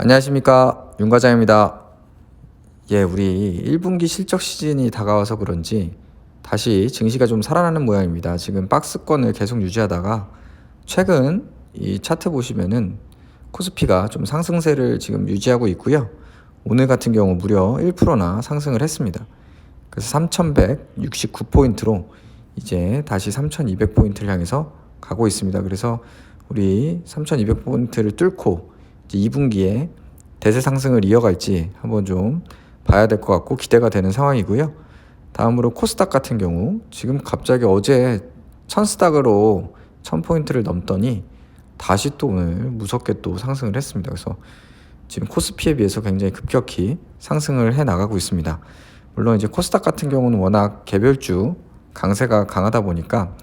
안녕하십니까, 윤 과장입니다. 우리 1분기 실적 시즌이 다가와서 그런지 다시 증시가 좀 살아나는 모양입니다. 지금 박스권을 계속 유지하다가 최근 이 차트 보시면은 코스피가 좀 상승세를 지금 유지하고 있고요. 오늘 같은 경우 무려 1%나 상승을 했습니다. 그래서 3169포인트로 이제 다시 3200포인트를 향해서 가고 있습니다. 그래서 우리 3200포인트를 뚫고 이제 2분기에 대세 상승을 이어갈지 한번 좀 봐야 될 것 같고 기대가 되는 상황이고요. 다음으로 코스닥 같은 경우 지금 갑자기 어제 1000스닥으로 1000포인트를 넘더니 다시 또 오늘 무섭게 또 상승을 했습니다. 그래서 지금 코스피에 비해서 굉장히 급격히 상승을 해 나가고 있습니다. 물론 이제 코스닥 같은 경우는 워낙 개별주 강세가 강하다 보니까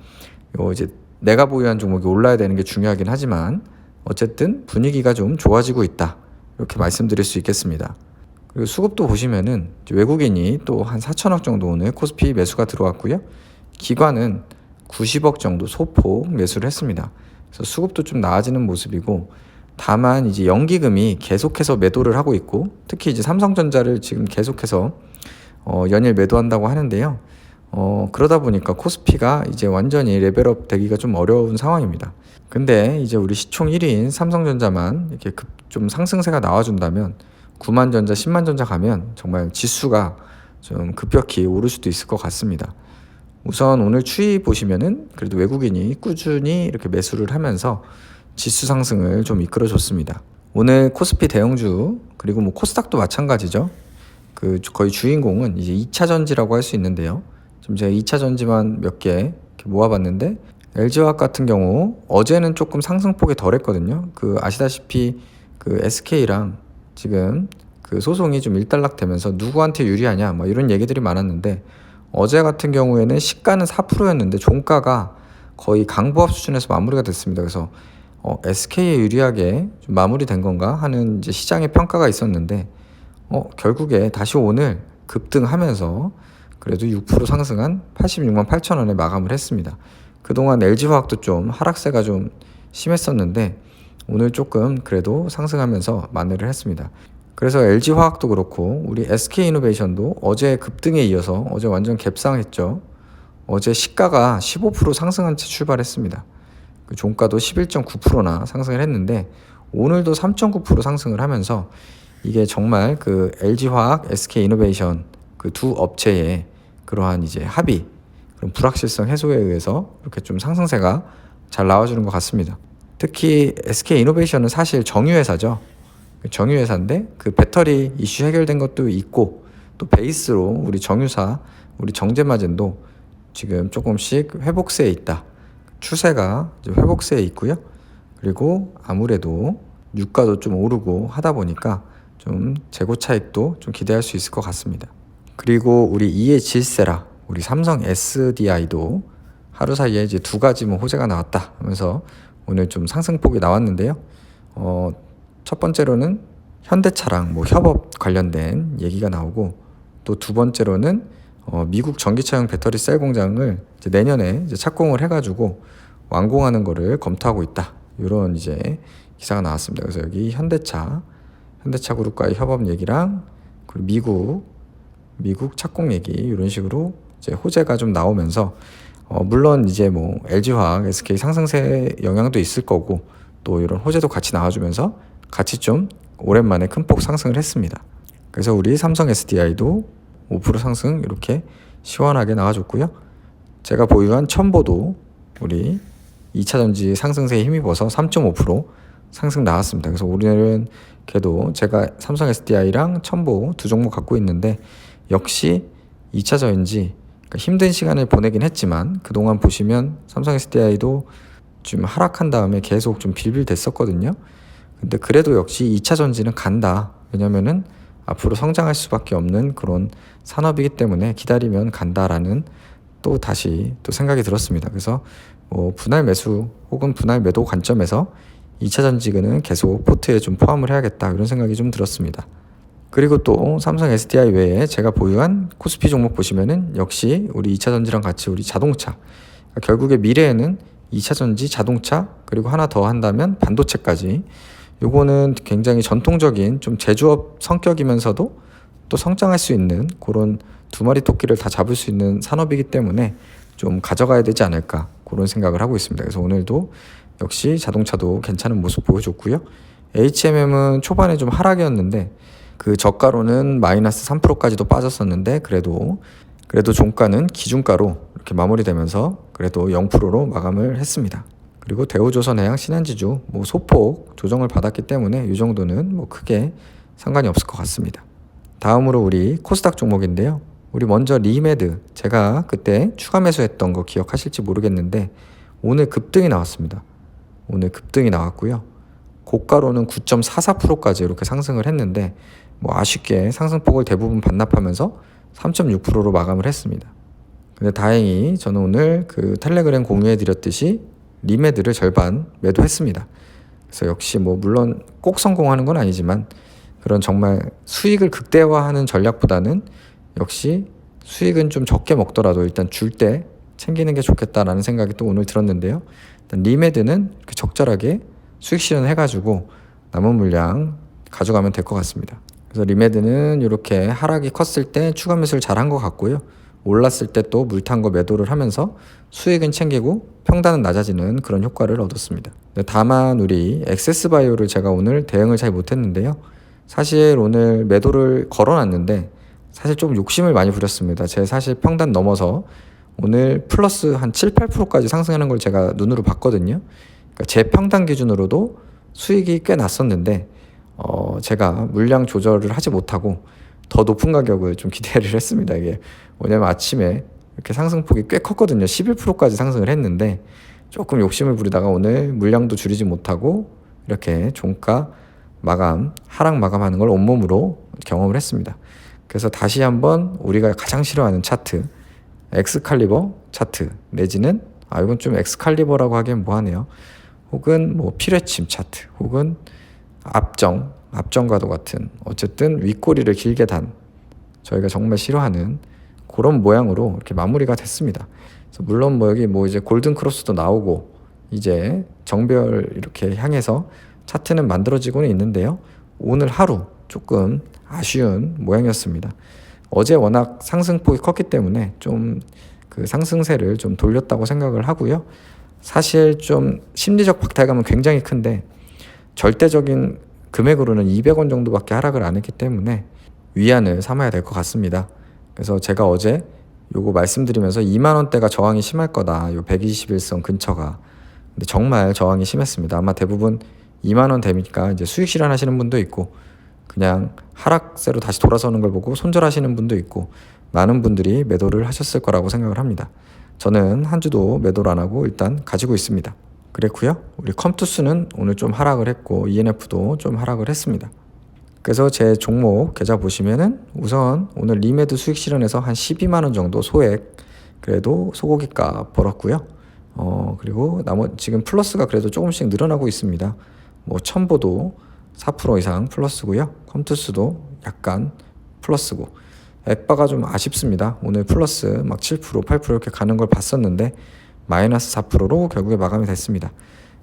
이제 내가 보유한 종목이 올라야 되는 게 중요하긴 하지만 어쨌든 분위기가 좀 좋아지고 있다, 이렇게 말씀드릴 수 있겠습니다. 그리고 수급도 보시면은 외국인이 또 한 4천억 정도 오늘 코스피 매수가 들어왔고요. 기관은 90억 정도 소폭 매수를 했습니다. 그래서 수급도 좀 나아지는 모습이고, 다만 이제 연기금이 계속해서 매도를 하고 있고, 특히 이제 삼성전자를 지금 계속해서 연일 매도한다고 하는데요. 그러다 보니까 코스피가 이제 완전히 레벨업 되기가 좀 어려운 상황입니다. 근데 이제 우리 시총 1위인 삼성전자만 이렇게 좀 상승세가 나와준다면 9만 전자, 10만 전자 가면 정말 지수가 좀 급격히 오를 수도 있을 것 같습니다. 우선 오늘 추이 보시면은 그래도 외국인이 꾸준히 이렇게 매수를 하면서 지수 상승을 좀 이끌어줬습니다. 오늘 코스피 대형주 그리고 뭐 코스닥도 마찬가지죠. 그 거의 주인공은 이제 2차 전지라고 할 수 있는데요. 좀 제가 2차 전지만 몇 개 모아봤는데, LG화학 같은 경우 어제는 조금 상승폭이 덜했거든요. 그 아시다시피 그 SK랑 지금 그 소송이 좀 일단락되면서 누구한테 유리하냐 뭐 이런 얘기들이 많았는데, 어제 같은 경우에는 시가는 4%였는데 종가가 거의 강보합 수준에서 마무리가 됐습니다. 그래서 SK에 유리하게 좀 마무리된 건가 하는 이제 시장의 평가가 있었는데, 결국에 다시 오늘 급등하면서 그래도 6% 상승한 86만 8천 원에 마감을 했습니다. 그동안 LG화학도 좀 하락세가 좀 심했었는데 오늘 조금 그래도 상승하면서 만회를 했습니다. 그래서 LG화학도 그렇고 우리 SK이노베이션도 어제 급등에 이어서 어제 완전 갭상했죠. 어제 시가가 15% 상승한 채 출발했습니다. 그 종가도 11.9%나 상승을 했는데 오늘도 3.9% 상승을 하면서 이게 정말 그 LG화학, SK이노베이션 그 두 업체의 그러한 이제 합의, 그런 불확실성 해소에 의해서 이렇게 좀 상승세가 잘 나와주는 것 같습니다. 특히 SK이노베이션은 사실 정유회사죠. 정유회사인데 그 배터리 이슈 해결된 것도 있고, 또 베이스로 우리 정유사, 우리 정제마젠도 지금 조금씩 회복세에 있다. 추세가 회복세에 있고요. 그리고 아무래도 유가도 좀 오르고 하다 보니까 좀 재고 차익도 좀 기대할 수 있을 것 같습니다. 그리고 우리 EH질세라 우리 삼성 SDI도 하루 사이에 이제 두 가지 뭐 호재가 나왔다 하면서 오늘 좀 상승폭이 나왔는데요. 첫 번째로는 현대차랑 뭐 협업 관련된 얘기가 나오고, 또 두 번째로는 미국 전기차용 배터리 셀 공장을 이제 내년에 이제 착공을 해가지고 완공하는 거를 검토하고 있다, 이런 이제 기사가 나왔습니다. 그래서 여기 현대차 그룹과의 협업 얘기랑 그리고 미국 착공 얘기, 이런 식으로 이제 호재가 좀 나오면서 물론 이제 뭐 LG화학, SK 상승세 영향도 있을 거고, 또 이런 호재도 같이 나와주면서 같이 좀 오랜만에 큰 폭 상승을 했습니다. 그래서 우리 삼성 SDI도 5% 상승 이렇게 시원하게 나와줬고요. 제가 보유한 첨보도 우리 2차 전지 상승세에 힘입어서 3.5% 상승 나왔습니다. 그래서 오늘은 그래도 제가 삼성 SDI랑 첨보 두 종목 갖고 있는데, 역시 2차 전지 그러니까 힘든 시간을 보내긴 했지만 그동안 보시면 삼성 SDI도 좀 하락한 다음에 계속 좀 빌빌댔었거든요. 근데 그래도 역시 2차 전지는 간다. 왜냐면은 앞으로 성장할 수밖에 없는 그런 산업이기 때문에 기다리면 간다라는 또 다시 또 생각이 들었습니다. 그래서 뭐 분할 매수 혹은 분할 매도 관점에서 2차 전지는 계속 포트에 좀 포함을 해야겠다, 이런 생각이 좀 들었습니다. 그리고 또 삼성 SDI 외에 제가 보유한 코스피 종목 보시면은 역시 우리 2차 전지랑 같이 우리 자동차, 결국에 미래에는 2차 전지, 자동차, 그리고 하나 더 한다면 반도체까지 요거는 굉장히 전통적인 좀 제조업 성격이면서도 또 성장할 수 있는 그런 두 마리 토끼를 다 잡을 수 있는 산업이기 때문에 좀 가져가야 되지 않을까 그런 생각을 하고 있습니다. 그래서 오늘도 역시 자동차도 괜찮은 모습 보여줬고요. HMM은 초반에 좀 하락이었는데 그 저가로는 마이너스 3%까지도 빠졌었는데 그래도 종가는 기준가로 이렇게 마무리되면서 그래도 0%로 마감을 했습니다. 그리고 대우조선해양 신한지주 소폭 조정을 받았기 때문에 이 정도는 크게 상관이 없을 것 같습니다. 다음으로 우리 코스닥 종목인데요. 우리 먼저 리메드, 제가 그때 추가 매수했던 거 기억하실지 모르겠는데 오늘 급등이 나왔습니다. 오늘 급등이 나왔고요. 고가로는 9.44%까지 이렇게 상승을 했는데 아쉽게 상승폭을 대부분 반납하면서 3.6%로 마감을 했습니다. 근데 다행히 저는 오늘 그 텔레그램 공유해 드렸듯이 리메드를 절반 매도했습니다. 그래서 역시 물론 꼭 성공하는 건 아니지만 그런 정말 수익을 극대화하는 전략보다는 역시 수익은 좀 적게 먹더라도 일단 줄 때 챙기는 게 좋겠다라는 생각이 또 오늘 들었는데요. 일단 리메드는 이렇게 적절하게 수익 실현해가지고 남은 물량 가져가면 될 것 같습니다. 그래서 리메드는 이렇게 하락이 컸을 때 추가 매수를 잘한 것 같고요. 올랐을 때 또 물탄 거 매도를 하면서 수익은 챙기고 평단은 낮아지는 그런 효과를 얻었습니다. 다만 우리 엑세스바이오를 제가 오늘 대응을 잘 못했는데요. 사실 오늘 매도를 걸어놨는데 사실 좀 욕심을 많이 부렸습니다. 제 사실 평단 넘어서 오늘 플러스 한 7, 8%까지 상승하는 걸 제가 눈으로 봤거든요. 그러니까 제 평단 기준으로도 수익이 꽤 났었는데 제가 물량 조절을 하지 못하고 더 높은 가격을 좀 기대를 했습니다. 이게 왜냐면 아침에 이렇게 상승폭이 꽤 컸거든요. 11%까지 상승을 했는데 조금 욕심을 부리다가 오늘 물량도 줄이지 못하고 이렇게 종가 마감, 하락 마감하는 걸 온몸으로 경험을 했습니다. 그래서 다시 한번 우리가 가장 싫어하는 차트, 엑스칼리버 차트 내지는 이건 좀 엑스칼리버라고 하기엔 뭐하네요. 혹은 피뢰침 차트, 혹은 앞정과도 같은 어쨌든 윗꼬리를 길게 단 저희가 정말 싫어하는 그런 모양으로 이렇게 마무리가 됐습니다. 그래서 물론 여기 이제 골든 크로스도 나오고 이제 정별 이렇게 향해서 차트는 만들어지고는 있는데요. 오늘 하루 조금 아쉬운 모양이었습니다. 어제 워낙 상승폭이 컸기 때문에 좀 그 상승세를 좀 돌렸다고 생각을 하고요. 사실 좀 심리적 박탈감은 굉장히 큰데 절대적인 금액으로는 200원 정도밖에 하락을 안 했기 때문에 위안을 삼아야 될 것 같습니다. 그래서 제가 어제 요거 말씀드리면서 2만 원대가 저항이 심할 거다. 요 121선 근처가. 근데 정말 저항이 심했습니다. 아마 대부분 2만 원 되니까 이제 수익 실현하시는 분도 있고 그냥 하락세로 다시 돌아서는 걸 보고 손절하시는 분도 있고 많은 분들이 매도를 하셨을 거라고 생각을 합니다. 저는 한 주도 매도를 안 하고 일단 가지고 있습니다. 그랬고요. 우리 컴투스는 오늘 좀 하락을 했고 ENF도 좀 하락을 했습니다. 그래서 제 종목 계좌 보시면은 우선 오늘 리메드 수익 실현에서 한 12만 원 정도 소액 그래도 소고기값 벌었고요. 그리고 지금 플러스가 그래도 조금씩 늘어나고 있습니다. 첨보도 4% 이상 플러스고요. 컴투스도 약간 플러스고 액바가 좀 아쉽습니다. 오늘 플러스 7%, 8% 이렇게 가는 걸 봤었는데 마이너스 4%로 결국에 마감이 됐습니다.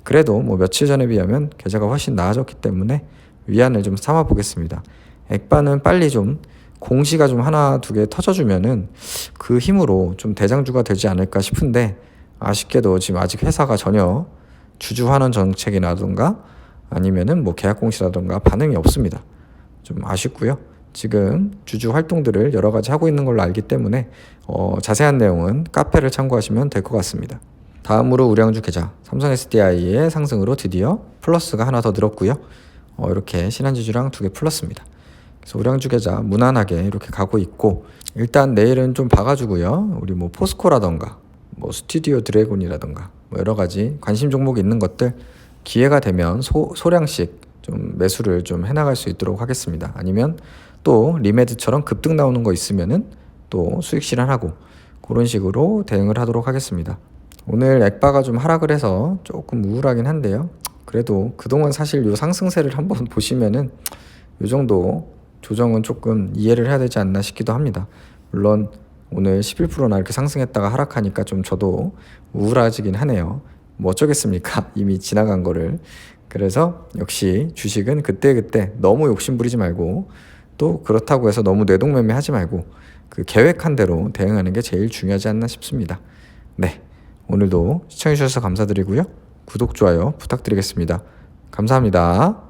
그래도 며칠 전에 비하면 계좌가 훨씬 나아졌기 때문에 위안을 좀 삼아 보겠습니다. 액바는 빨리 좀 공시가 좀 하나 두 개 터져주면은 그 힘으로 좀 대장주가 되지 않을까 싶은데 아쉽게도 지금 아직 회사가 전혀 주주 환원 정책이라든가 아니면은 계약 공시라든가 반응이 없습니다. 좀 아쉽고요. 지금 주주 활동들을 여러 가지 하고 있는 걸로 알기 때문에 자세한 내용은 카페를 참고하시면 될 것 같습니다. 다음으로 우량주 계좌 삼성 SDI의 상승으로 드디어 플러스가 하나 더 늘었고요. 이렇게 신한지주랑 두 개 플러스입니다. 그래서 우량주 계좌 무난하게 이렇게 가고 있고 일단 내일은 좀 봐가지고요. 우리 포스코라던가 스튜디오 드래곤이라던가 여러 가지 관심 종목이 있는 것들 기회가 되면 소량씩 좀 매수를 좀 해나갈 수 있도록 하겠습니다. 아니면 또 리메드처럼 급등 나오는 거 있으면은 또 수익 실현하고 그런 식으로 대응을 하도록 하겠습니다. 오늘 액바가 좀 하락을 해서 조금 우울하긴 한데요. 그래도 그동안 사실 요 상승세를 한번 보시면은 요 정도 조정은 조금 이해를 해야 되지 않나 싶기도 합니다. 물론 오늘 11%나 이렇게 상승했다가 하락하니까 좀 저도 우울해지긴 하네요. 어쩌겠습니까? 이미 지나간 거를. 그래서 역시 주식은 그때그때 너무 욕심 부리지 말고, 또 그렇다고 해서 너무 뇌동매매 하지 말고 그 계획한 대로 대응하는 게 제일 중요하지 않나 싶습니다. 네, 오늘도 시청해 주셔서 감사드리고요. 구독, 좋아요 부탁드리겠습니다. 감사합니다.